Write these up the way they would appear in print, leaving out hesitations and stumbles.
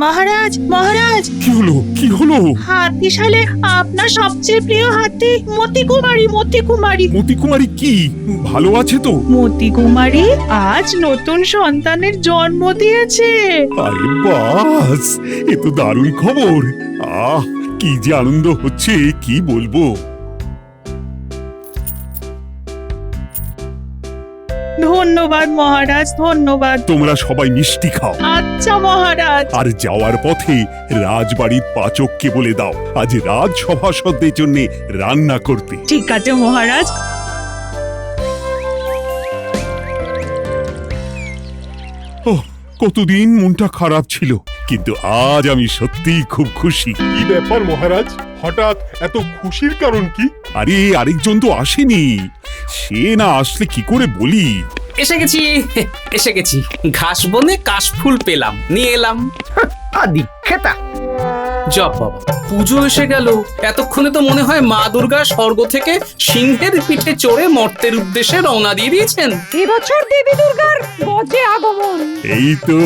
মহারাজ মহারাজ, কি হলো কি হলো? হাতিশালে আপনার সবচেয়ে প্রিয় হাতি মতিকুমারী মতিকুমারী মতিকুমারী কি ভালো আছে তো? মতিকুমারী আজ নতুন সন্তানের জন্ম দিয়েছে। আরে বাস, এ তো দারুণ খবর। আহ, কি যে আনন্দ হচ্ছে কি বলবো। ধন্যবাদ মহারাজ, ধন্যবাদ। তোমরা সবাই মিষ্টি খাও, আচ্ছা মহারাজ। আর যাওয়ার পথে রাজবাড়ির পাচককে বলে দাও আজ রাজসভাসদদের জন্য রান্না করতে। ঠিক আছে মহারাজ। ওহ, কতদিন মনটা খারাপ ছিল, কিন্তু আজ আমি সত্যিই খুব খুশি। কি ব্যাপার মহারাজ, হঠাৎ এত খুশির কারণ কি? আরে আরেকজন তো আসেনি, সে না আসলে কি করে বলি। এসে গেছি এসে গেছি, ঘাস বনে কাশফুল পেলাম, নিয়ে এলাম। আদি খেতা জপ বাবা, পুজো এসে গেল। এতক্ষণে তো মনে হয় মা দুর্গা স্বর্গ থেকে সিংহের পিঠে চড়ে মর্তের উদ্দেশ্যে রওনা দিয়ে দিয়েছেন। এবছর দেবী দুর্গার গজে আগমন। এই তো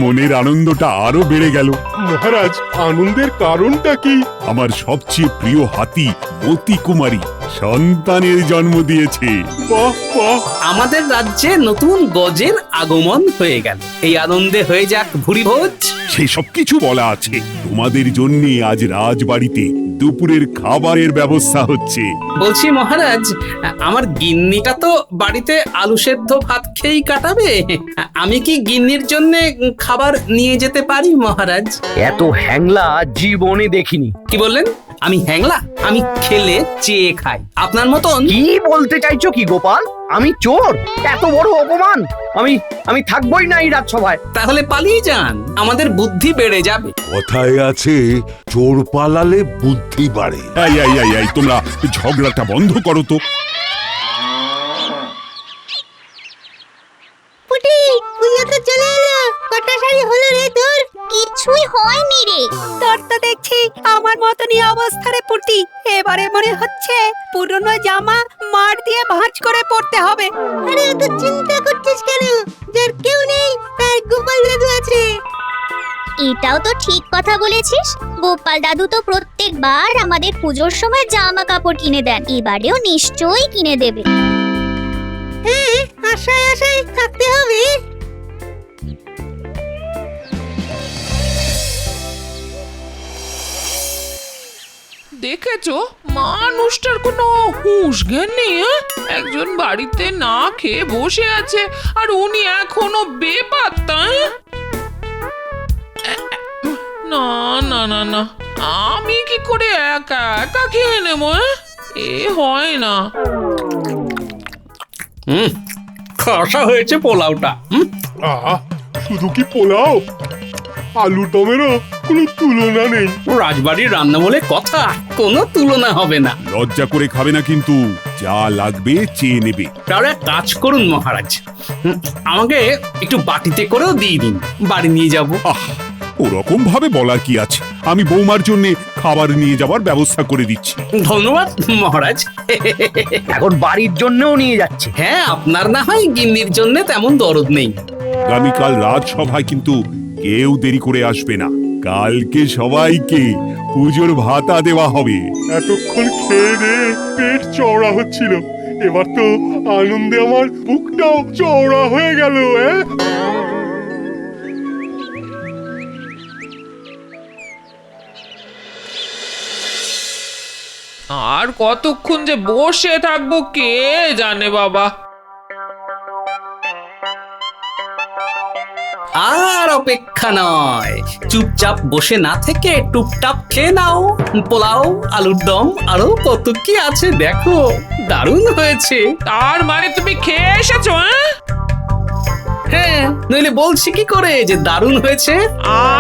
মনের আনন্দটা আরো বেড়ে গেল। মহারাজ, আনন্দের কারণটা কি? আমার সবচেয়ে প্রিয় হাতি মতিকুমারী সন্তানের জন্ম দিয়েছে। বাহ বাহ, আমাদের রাজ্যে নতুন গজের আগমন হয়ে গেল। এই আনন্দে হয়ে যাক ভুরিভোজ। সেই সব কিছু বলা আছে। তোমাদের জন্য আজ রাজবাড়িতে দুপুরের খাবারের ব্যবস্থা হচ্ছে। বলছি মহারাজ, আমার গিন্নিটা তো বাড়িতে আলু সেদ্ধ ভাত খেয়েই কাটাবে। আমি কি গিন্নির জন্য খাবার নিয়ে যেতে পারি মহারাজ? এত হ্যাংলা জীবনে দেখিনি। কি বললেন? আমি হ্যাংলা? আমি খেলে চেয়ে খাই, আপনার মতন। কি বলতে চাইছো কি গোপাল? আমি চোর? এত বড় অপমান! আমি আমি থাকবই না এই রাজসভায়। তাহলে পালিয়ে যান, আমাদের বুদ্ধি বেড়ে যাবে। কথায় আছে চোর পালালে বুদ্ধি বাড়ে। এই এই এই এই, তোমরা ঝগড়াটা বন্ধ করো তো। পুটি, পুজো তো চলে এলো। কটা শাড়ি হলো রে তোর? কিছুই হয়নি রে। তোর তো দেখছি আমার মতনই অবস্থা রে পুটি। এবারে মনে হচ্ছে পুরনো জামা মার দিয়ে ভাঁজ করে পরতে হবে। আরে অত চিন্তা করছিস কেন? যার কেউ নেই তার গোপাল দাদু আছে। এটাও তো ঠিক কথা বলেছিস। গোপাল দাদু তো প্রত্যেকবার আমাদের পুজোর সময় জামা কাপড় কিনে দেন, এবারেও নিশ্চয়ই কিনে দেবে। হ্যাঁ, আশায় আশায় থাকতে হবে। দেখেছো, মানুষটার কোনো হুঁশ জ্ঞান নেই। একজন বাড়িতে না খেয়ে বসে আছে আর উনি এখনো বেপাত্তা। না না না না, আমি কি করে একা একা খেয়ে নেবো? এ হয় না। খাসা হয়েছে পোলাওটা। আহ, শুধু কি পোলাও? আলুর দমেরও কোনো তুলনা নেই। রাজবাড়ির রান্না বলে কথা, কোনো তুলনা হবে না। লজ্জা করে খাবে না কিন্তু, যা লাগবে চেয়ে নেবে। তাহলে এক কাজ করুন মহারাজ, আমাকে একটু বাটিতে করেও দিয়ে দিন, বাড়ি নিয়ে যাব। আহ, ওরকম ভাবে বলার কি আছে? আমি বৌমার জন্য খাবার নিয়ে যাবার ব্যবস্থা করে দিচ্ছি। ধন্যবাদ মহারাজ। এখন বাড়ির জন্যও নিয়ে যাচ্ছে। হ্যাঁ, আপনার না হয় গিন্নির জন্য তেমন দরদ নেই। আগামীকাল রাজসভায় কিন্তু কেউ দেরি করে আসবে না। কালকে সবাইকে পুজোর ভাতা দেওয়া হবে। এতক্ষণ খেয়ে দিয়ে পেট চওড়া হচ্ছিল, এবার তো আনন্দে আমার বুকটাও চওড়া হয়ে গেল। আর কতক্ষণ যে বসে থাকবো কে জানে বাবা। আর অপেক্ষা নয়, চুপচাপ বসে না থেকে টুপটাপ খেয়ে নাও। পোলাও, আলুর দম, আরো কত কি আছে দেখো। দারুণ হয়েছে। তার মানে তুমি খেয়ে এসেছো? হ্যাঁ, নইলে বলছি কি করে যে দারুণ হয়েছে?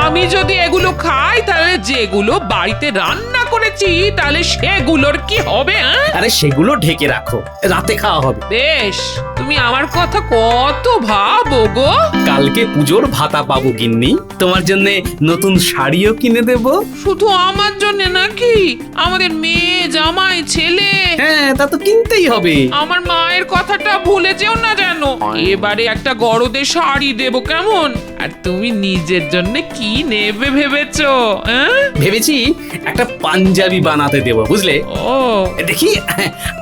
আমি যদি এগুলো খাই তাহলে যেগুলো বাড়িতে রান্না করেছি তাহলে সেগুলোর কি হবে? আরে সেগুলো ঢেকে রাখো, রাতে খাওয়া হবে। বেশ, তুমি আমার কথা কত ভাবো গো। কালকে পুজোর ভাতা পাবো গিন্নি, তোমার জন্য নতুন শাড়িও কিনে দেব। শুধু আমার জন্য নাকি? আমাদের মেয়ে, জামাই, ছেলে। হ্যাঁ, তা তো কিনতেই হবে। আমার মায়ের কথাটা ভুলে যেও না যেন। এবারে একটা গরদে শাড়ি দেবো কেমন? আর তুমি নিজের জন্য কি নেবে ভেবেছো? হ্যাঁ? ভেবেছি একটা পাঞ্জাবি বানাতে দেবো, বুঝলে? ও দেখি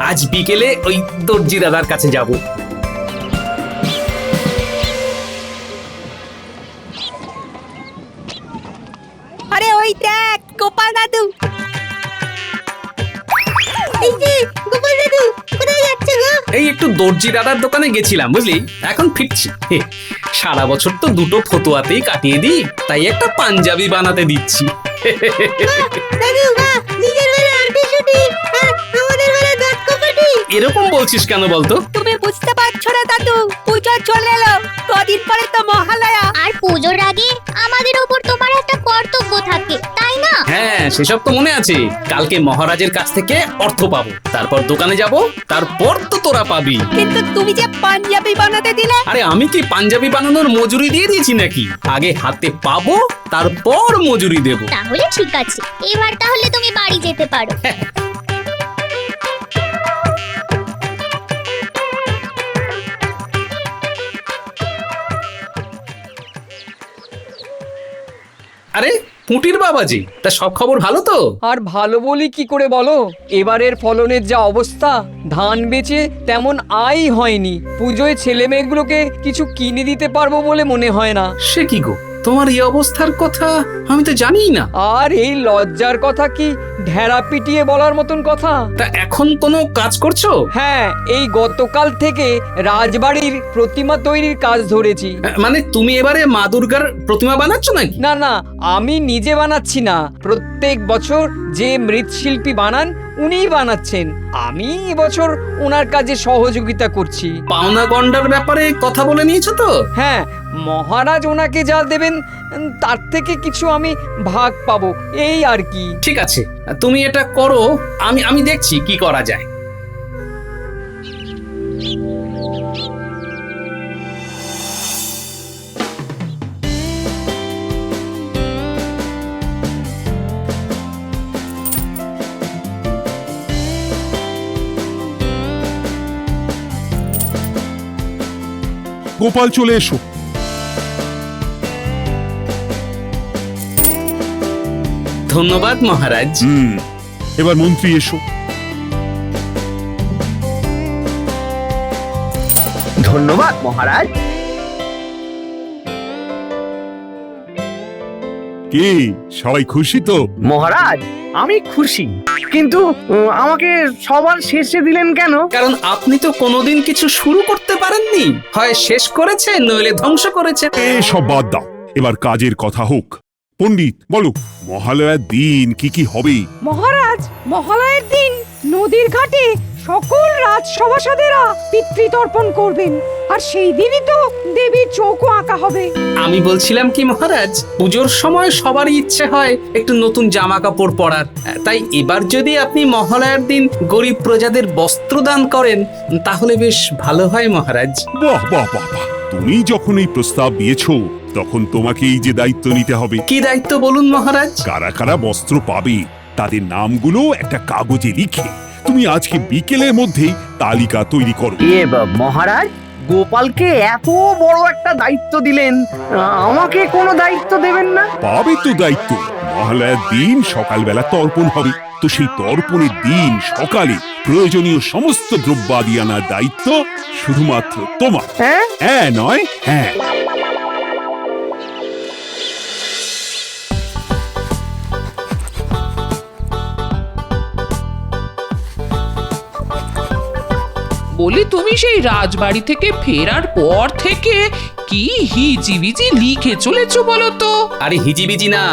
আজ বিকেলে ওই দর্জি দাদার কাছে যাব। আরে ওই দেখ গোপাল দাদু। এই যে গোপাল দাদু কোথায় যাচ্ছে গো? এই একটু দর্জি দাদার দোকানে গেছিলাম, বুঝলি, এখন ফিরছি। সারা বছর তো দুটো ফতুয়াতেই কাটিয়ে দিই, তাই একটা পাঞ্জাবি বানাতে দিচ্ছি। দাদু বাহ, নিজের বেলা আন্টি ছুটি আর আমাদের বেলা দাঁত কপাটি। এরকম বলছিস কেন বলতো? তুমি বুঝতে পারছো না দাদু, পুজো চলে এলো, কদিন পরে তো মহালয়া। আর পুজোর আগে আমাদের ওপর তোমার একটা কর্তব্য থাকে, তাই না? হ্যাঁ, সেসব তো মনে আছে। কালকে মহারাজের কাছ থেকে অর্থ পাবো, তারপর দোকানে যাব, তারপর তো তোরা পাবি। কিন্তু তুমি যে পাঞ্জাবি বানাতে দিলে। আরে আমি কি পাঞ্জাবি বানানোর মজুরি দিয়ে দিয়েছি নাকি? আগে হাতে পাবো, তারপর মজুরি দেব। তাহলে ঠিক আছে, এবার তাহলে তুমি বাড়ি যেতে পারো। আরে পুঁটির বাবাজি, তা সব খবর ভালো তো? আর ভালো বলি কি করে বলো, এবারের ফলনের যা অবস্থা, ধান বেচে তেমন আয় হয়নি। পুজোয় ছেলে মেয়েগুলোকে কিছু কিনে দিতে পারবো বলে মনে হয় না। সে কি গো, তোমার এই অবস্থার কথা আমি তো জানিই না। আর এই লজ্জার কথা কি ঢেড়া পিটিয়ে বলার মতন কথা? তা এখন কোনো কাজ করছো? হ্যাঁ, এই গতকাল থেকে রাজবাড়ির প্রতিমা তৈরির কাজ ধরেছি। মানে তুমি এবারে মা দুর্গার প্রতিমা বানাচ্ছ নাকি? না না, আমি নিজে বানাচ্ছি না, প্রত্যেক বছর যে মৃৎশিল্পী বানান উনিই বানাচ্ছেন। আমি এবছর ওনার কাজে সহযোগিতা করছি। পাওনা গন্ডার ব্যাপারে কথা বলে নিয়েছো তো? হ্যাঁ, মহারাজ ওনাকে যা দেবেন তার থেকে কিছু আমি ভাগ পাবো, এই আর কি। ঠিক আছে, তুমি এটা করো, আমি দেখছি কি করা যায়। গোপাল চলে এসো। ধন্যবাদ মহারাজ। এবার মন্ত্রী এসো। ধন্যবাদ মহারাজ। কি সবাই খুশি তো? মহারাজ আমি খুশি, কিন্তু আমাকে সবার শেষে দিলেন কেন? কারণ আপনি তো কোনোদিন কিছু শুরু করতে পারেননি, হয় শেষ করেছেন নইলে ধ্বংস করেছেন। সব বাদ দাও, এবার কাজের কথা হোক। পণ্ডিত বলো, মহালয়ার দিন কি কি হবে? মহারাজ, মহালয়ের দিন নদীর ঘাটে সকল রাজসভাসদেরা পিতৃতর্পণ করবেন, আর সেই দিনই তো দেবীর চৌকো আঁকা হবে। আমি বলছিলাম কি মহারাজ, পুজোর সময় সবারই ইচ্ছে হয় একটু নতুন জামা কাপড় পরার, তাই এবার যদি আপনি মহালয়ার দিন গরিব প্রজাদের বস্ত্র দান করেন তাহলে বেশ ভালো হয় মহারাজ। বাহ বাহ বাহ বাহ, তুমি যখন এই প্রস্তাব দিয়েছো তখন তোমাকে এই যে দায়িত্ব নিতে হবে। কি দায়িত্ব বলুন মহারাজ? কারা কারা বস্ত্র পাবে তাদের নামগুলো একটা কাগজে লিখে তুমি আজকে বিকেলের মধ্যেই তালিকা তৈরি করো। মহারাজ, গোপালকে এত বড় একটা দায়িত্ব দিলেন, আমাকে কোনো দায়িত্ব দেবেন না? পাবে তো দায়িত্ব। মহালয়ার দিন সকালবেলা তর্পণ হবে, তো সেই তর্পণের দিন সকালে প্রয়োজনীয় সমস্ত দ্রব্যাদি আনার দায়িত্ব শুধুমাত্র তোমার। হ্যাঁ নয় হ্যাঁ। বলি তুমি সেই রাজবাড়ি থেকে ফেরার পর থেকে কি হিজিবিজি লিখে চলেছো বলো তো? আরে হিজিবিজি না,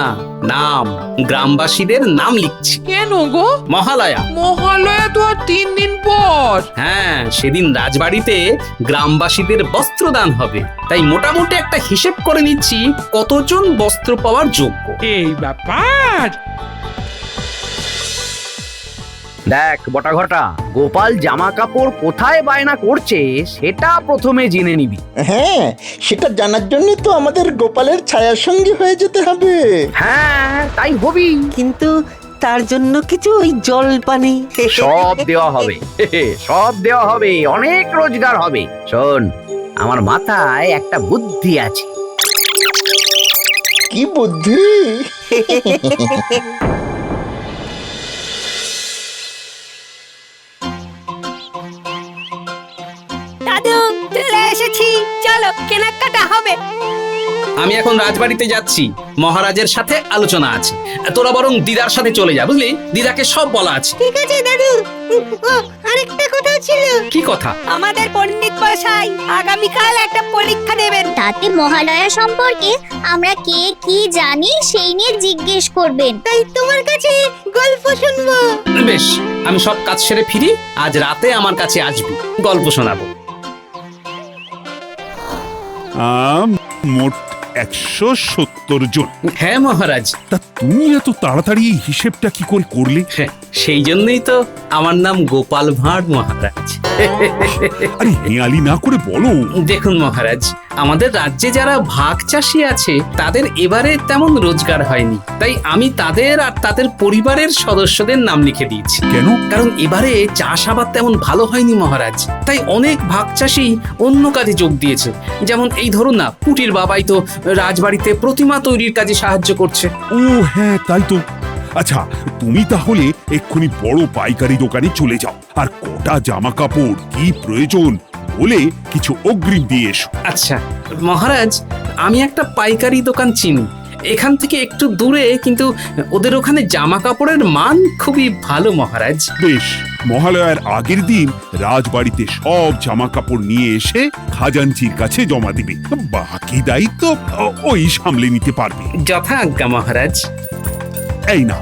নাম, গ্রামবাসীদের নাম লিখছি। কেন গো? মহালয়া। মহালয়া তো আর 3 দিন পর। হ্যাঁ, সেদিন রাজবাড়িতে গ্রামবাসীদের বস্ত্রদান হবে, তাই মোটামুটি একটা হিসেব করে নিচ্ছি কতজন বস্ত্র পাওয়ার যোগ্য। এই ব্যাপার। দেখ বটা ঘটা, গোপাল জামা কাপড় কোথায় বায়না করছে সেটা প্রথমে জেনে নিবি। হ্যাঁ, সেটা জানার জন্য তো আমাদের গোপালের ছায়ার সঙ্গী হয়ে যেতে হবে। হ্যাঁ, তাই হবি। কিন্তু তার জন্য কিছু ওই জল পানি সব দেওয়া হবে, সব দেওয়া হবে, অনেক রোজগার হবে। শোন, আমার মাথায় একটা বুদ্ধি আছে। কি বুদ্ধি? দাদু চলে এসেছি, চলো কেনাকাটা হবে। আমি এখন রাজবাড়িতে যাচ্ছি, মহারাজের সাথে আলোচনা আছে। তোরা বরং দিদার সাথে চলে যা, বুঝলি? দিদাকে সব বলা আছে। ঠিক আছে দাদু। আরেকটা কথা ছিল। কি কথা? আমাদের পণ্ডিত মশাই আগামীকাল একটা পরীক্ষা নেবেন। তাতে মহালয়া সম্পর্কে আমরা কে কি জানি সেই নিয়ে জিজ্ঞেস করবেন। তাই তোমার কাছে গল্প শুনবো। বেশ, আমি সব কাজ সেরে ফিরি, আজ রাতে আমার কাছে আসবি, গল্প শোনাবো। মোট 170 জন। হ্যাঁ মহারাজ। তা তুমি এত তাড়াতাড়ি এই হিসেবটা কি করে করলে? সেই জন্যই তো আমার নাম গোপাল ভাঁড় মহারাজ। আরে হেয়ালি না করে বলো। দেখুন মহারাজ, আমাদের রাজ্যে যারা ভাগ চাষী আছে তাদের এবারে তেমন রোজগার হয়নি, তাই আমি তাদের আর তাদের পরিবারের সদস্যদের নাম লিখে দিয়েছি। কেন? কারণ এবারে চাষাবাদ তেমন ভালো হয়নি মহারাজ, তাই অনেক ভাগ চাষী অন্য কাজে যোগ দিয়েছে। যেমন এই ধরুন না, পুটির বাবাই তো রাজবাড়িতে প্রতিমা তৈরির কাজে সাহায্য করছে। ও হ্যাঁ, তাই তো। আচ্ছা, তুমি তাহলে এক্ষুনি বড় পাইকারি দোকানে চলে যাও, আর কটা জামা কাপড় কি প্রয়োজন বলে কিছু অগ্রিম দিয়ে এসো। আচ্ছা মহারাজ, আমি একটা পাইকারি দোকান চিনি, এখান থেকে একটু দূরে, কিন্তু ওদের ওখানে জামা কাপড়ের মান খুবই ভালো মহারাজ। বেশ, মহালয়ার আগের দিন রাজবাড়িতে সব জামা কাপড় নিয়ে এসে খাজাঞ্চির কাছে জমা দিবে, বাকি দায়িত্ব ওই সামলে নিতে পারবে। যথা আজ্ঞা মহারাজ। এই না,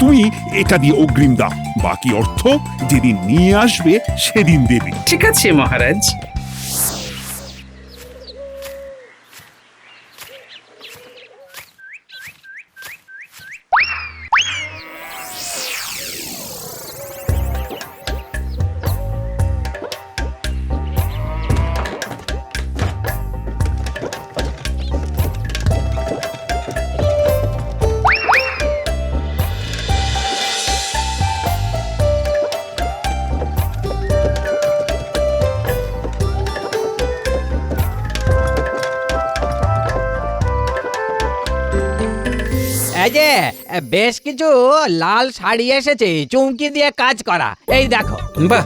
তুমি এটা দিয়ে অগ্রিম দাও, বাকি অর্থ যেদিন নিয়ে আসবে সেদিন দেবে। ঠিক আছে মহারাজ। এই যে বেশ কিছু লাল শাড়ি এসেছে চুমকি দিয়ে কাজ করা, এই দেখো। বাহ,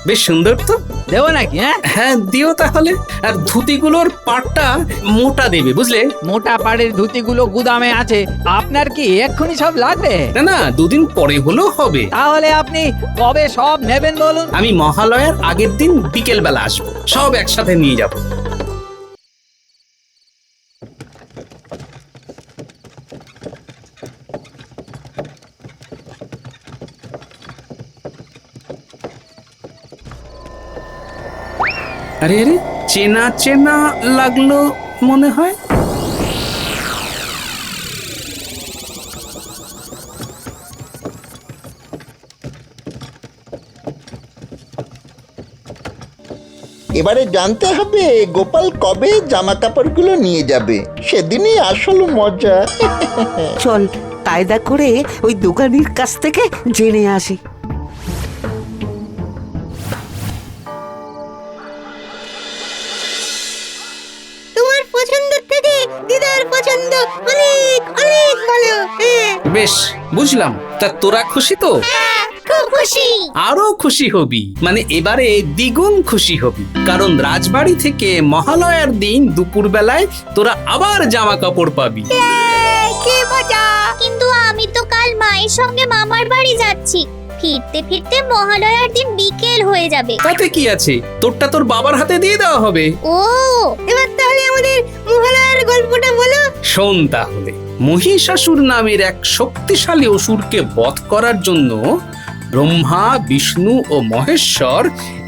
বেশ সুন্দর তো। দেবো নাকি? হ্যাঁ দিও তাহলে। আর ধুতিগুলোর পাটটা মোটা দেবে, বুঝলে? মোটা পাড়ের ধুতিগুলো গুদামে আছে, আপনার কি এক্ষুনি সব লাগবে? না না, দুদিন পরে হলেও হবে। তাহলে আপনি কবে সব নেবেন বলুন? আমি মহালয়ার আগের দিন বিকেল বেলা আসবো, সব একসাথে নিয়ে যাব। আরে আরে, চেনা চেনা লাগলো মনে হয়। এবারে জানতে হবে গোপাল কবে জামা কাপড়গুলো নিয়ে যাবে, সেদিনই আসল মজা। চল কায়দা করে ওই দোকানির কাছ থেকে জেনে আসি। তোমার পছন্দের থেকে দিদার পছন্দ অনেক অনেক ভালো। বেশ, বুঝলাম। তা তোরা খুশি তো? খুব খুশি। আরো খুশি হবি, মানে এবারে দ্বিগুণ খুশি হবি, কারণ রাজবাড়ি থেকে মহালয়ার দিন দুপুর বেলায় তোরা আবার জামা কাপড় পাবি। কি মজা! কিন্তু আমি তো কাল মায়ের সঙ্গে মামার বাড়ি যাচ্ছি, ফিরতে ফিরতে মহালয়ার দিন বিকেল হয়ে যাবে। তাতে কি আছে, তোরটা তোর বাবার হাতে দিয়ে দেওয়া হবে। ও, এবার তাহলে আমাদের মহালয়ার গল্পটা বলো। শোন তাহলে, মহিষাসুর নামের এক শক্তিশালী অসুরকে বধ করার জন্য ব্রহ্মা, বিষ্ণু ও মহেশ্বর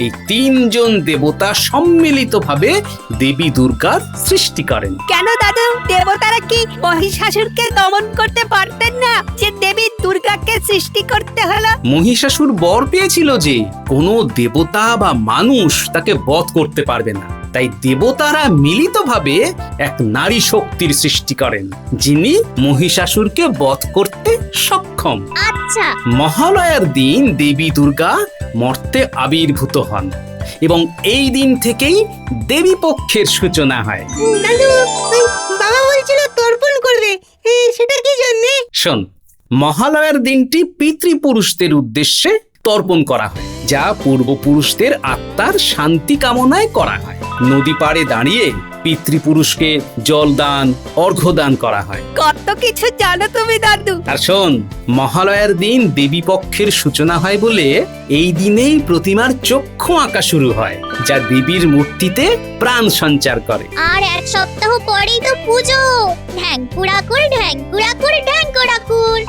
এই তিনজন দেবতা সম্মিলিতভাবে দেবী দুর্গার সৃষ্টি করেন। কেন দাদু, দেবতারা কি মহিষাসুরকে দমন করতে পারতেন না, যে দেবী দুর্গাকে সৃষ্টি করতে হলো? মহিষাসুর বর পেয়েছিল যে কোনো দেবতা বা মানুষ তাকে বধ করতে পারবে না, তাই দেবতারা মিলিতভাবে এক নারী শক্তির সৃষ্টি করেন, যিনি মহিষাসুরকে বধ করতে সক্ষম। আচ্ছা। মহালয়ার দিন দেবী দুর্গা মর্তে আবির্ভূত হন। এবং এই দিন থেকেই দেবী পক্ষের সূচনা হয়। দাদু ওই বাবা বলছিল তর্পণ করবে, সেটা কি জন্যে? শোন, মহালয়ার দিনটি পিতৃপুরুষদের উদ্দেশ্যে তর্পণ করা হয়, যা পূর্বপুরুষদের আত্মার শান্তি কামনায় করা হয়। নদী পাড়ে দাঁড়িয়ে পিতৃপুরুষকে জল দান, অর্ঘ্য দান করা হয়। কত কিছু জানো তুমি দাদু। আর শোন, মহালয়ার দিন দেবী পক্ষের সূচনা হয় বলে এই দিনেই প্রতিমার চক্ষু আঁকা শুরু হয়, যা দেবীর মূর্তিতে প্রাণ সঞ্চার করে। আর এক সপ্তাহ পরেই তো পুজো। ঢ্যাঙ্কুড়াকুর ঢ্যাঙ্কুড়াকুর ঢ্যাঙ্কুড়াকুর।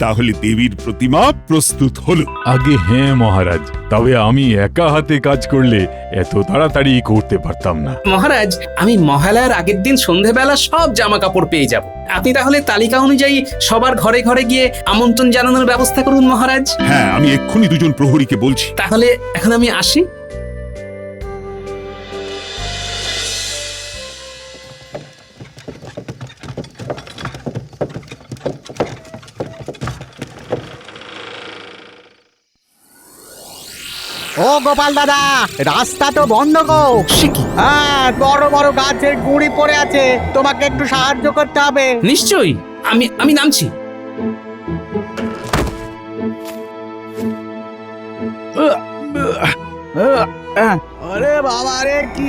তাহলে দেবীর প্রতিমা প্রস্তুত হলো। আগে হ্যাঁ মহারাজ, তবে আমি একা হাতে কাজ করলে এত তাড়াতাড়ি করতে পারতাম না। মহারাজ, আমি মহালয়ার আগের দিন সন্ধেবেলা সব জামা কাপড় পেয়ে যাব। আপনি তাহলে তালিকা অনুযায়ী সবার ঘরে ঘরে গিয়ে আমন্ত্রণ জানানোর ব্যবস্থা করুন মহারাজ। হ্যাঁ, আমি এক্ষুনি দুজন প্রহরীকে বলছি। তাহলে এখন আমি আসি। ও গোপাল দাদা, রাস্তা তো বন্ধ গো। হ্যাঁ, বড় বড় গাছের গুঁড়ি পড়ে আছে, তোমাকে একটু সাহায্য করতে হবে। নিশ্চয়ই, আমি নামছি। আরে বাবা রে, কি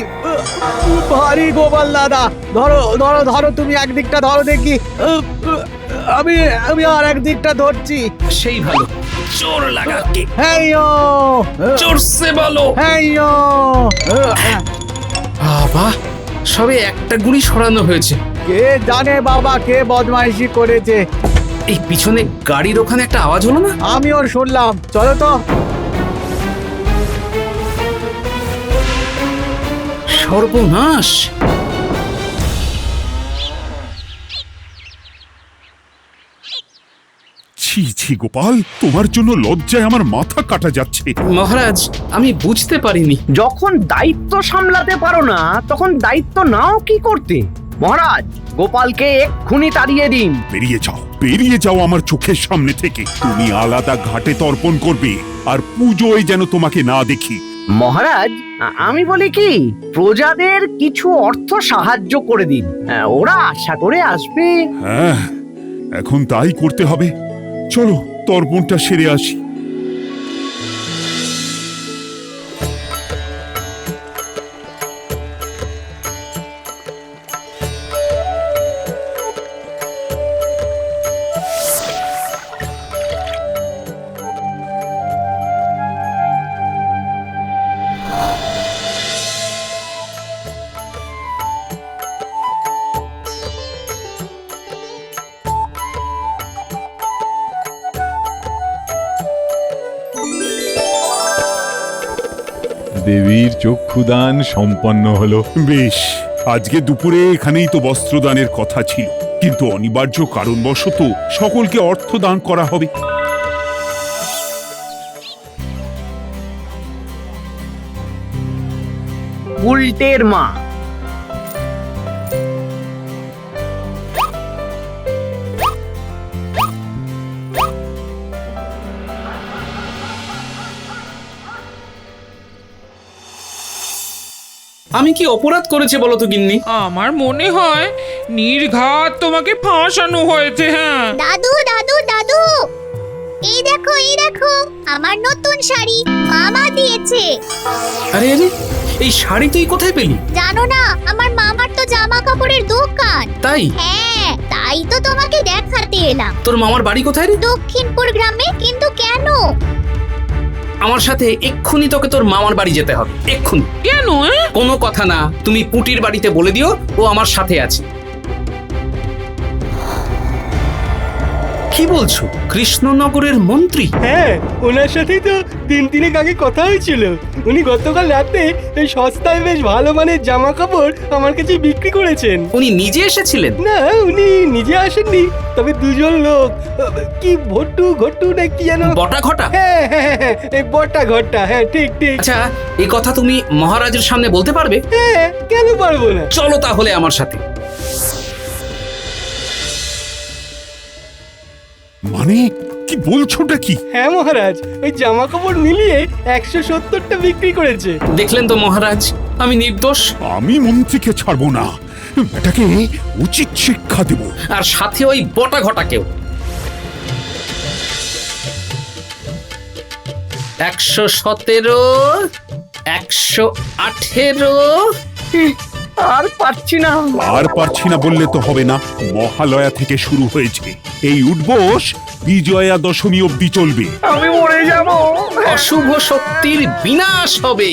ভারী গোপাল দাদা। ধরো ধরো ধরো, তুমি একদিকটা ধরো দেখি। আমি আমি আর একদিকটা ধরছি। সেই ভালো, জোর লাগাকে। হেইয়ো, জোরসে বলো। হেইয়ো। বাবা, সবে একটা গুলি সরানো হয়েছে। কে জানে বাবা, কে বদমাইশি করেছে। এই পিছনে গাড়ির ওখানে একটা আওয়াজ হলো না? আমিও শুনলাম, চলো তো। সর্বনাশ! ছি ছি গোপাল, তোমার জন্য লজ্জায় আমার মাথা কাটা যাচ্ছে। মহারাজ, আমি বুঝতে পারিনি। যখন দায়িত্ব সামলাতে পারো না, তখন দায়িত্ব নাও কি করতে। মহারাজ, গোপালকে এক্ষুনি তাড়িয়ে দিন। বেরিয়ে যাও আমার চোখের সামনে থেকে। তুমি আলাদা ঘাটে তর্পণ করবে, আর পুজোয় যেন তোমাকে না দেখি। মহারাজ, আমি বলি কি, প্রজাদের কিছু অর্থ সাহায্য করে দিন, ওরা আশা করে আসবে। হ্যাঁ, এখন তাই করতে হবে। চলো তর্পণটা সেরে আসি। দেবীর চক্ষুদান সম্পন্ন হলো। বেশ, আজকে দুপুরে এখানেই তো বস্ত্রদানের কথা ছিল, কিন্তু অনিবার্য কারণবশত সকলকে অর্থ দান করা হবে। উল্টের মা। আমি কি অপরাধ করেছে বলো তো গিন্নি? আমার মনে হয় নির্ঘাত তোমাকে ফাঁসানো হয়েছে। হ্যাঁ দাদু দাদু দাদু, এই দেখো আমার নতুন শাড়ি মামা দিয়েছে। আরে আরে, এই শাড়ি তুই কোথায় পেলি? জানো না, আমার মামার তো জামা কাপড়ের দোকান। তাই? হ্যাঁ, তাই তো তোমাকে দেখাতে এলাম। তোর মামার বাড়ি কোথায় রে? দক্ষিণপুর গ্রামে। কিন্তু কেন? আমার সাথে এক্ষুনি তোকে তোর মামার বাড়ি যেতে হবে, এক্ষুনি। কেন? কোনো কথা না, তুমি পুটির বাড়িতে বলে দিও ও আমার সাথে আছে। কি বলছো? কৃষ্ণনগরের মন্ত্রী? হ্যাঁ, ওনার সাথেই তো দিনের আগে কথা হয়েছিল। উনি গতকাল রাতে এই সস্তায় বেশ ভালো মানের জামা কাপড় আমার কাছে বিক্রি করেছেন। উনি নিজে এসেছিলেন? না, উনি নিজে আসেননি, তবে দুজন লোক, কি ঘট্টু না কি যেন, বটা ঘটা। হ্যাঁ হ্যাঁ হ্যাঁ, এই বটা ঘটা, হ্যাঁ ঠিক ঠিক। আচ্ছা, এই কথা তুমি মহারাজের সামনে বলতে পারবে? হ্যাঁ, কেন পারবো না। চলো তাহলে আমার সাথে। মানে কি বলছোটা কি? হ্যাঁ মহারাজ, ওই জামা কাপড় মিলিয়ে 170টা বিক্রি করেছে। দেখলেন তো মহারাজ, আমি নির্দোষ। আমি মন্ত্রীকে ছাড়বো না, এটাকে উচিত শিক্ষা দেব। আর সাথে ওই বটা ঘটাকেও। 117, 118। আর পারছি না। আর পারছি না বললে তো হবে না। মহালয়া থেকে শুরু হয়েছে, এই উঠবোস বিজয়া দশমী অবধি চলবে। আমি মরে যাব। অশুভ শক্তির বিনাশ হবে।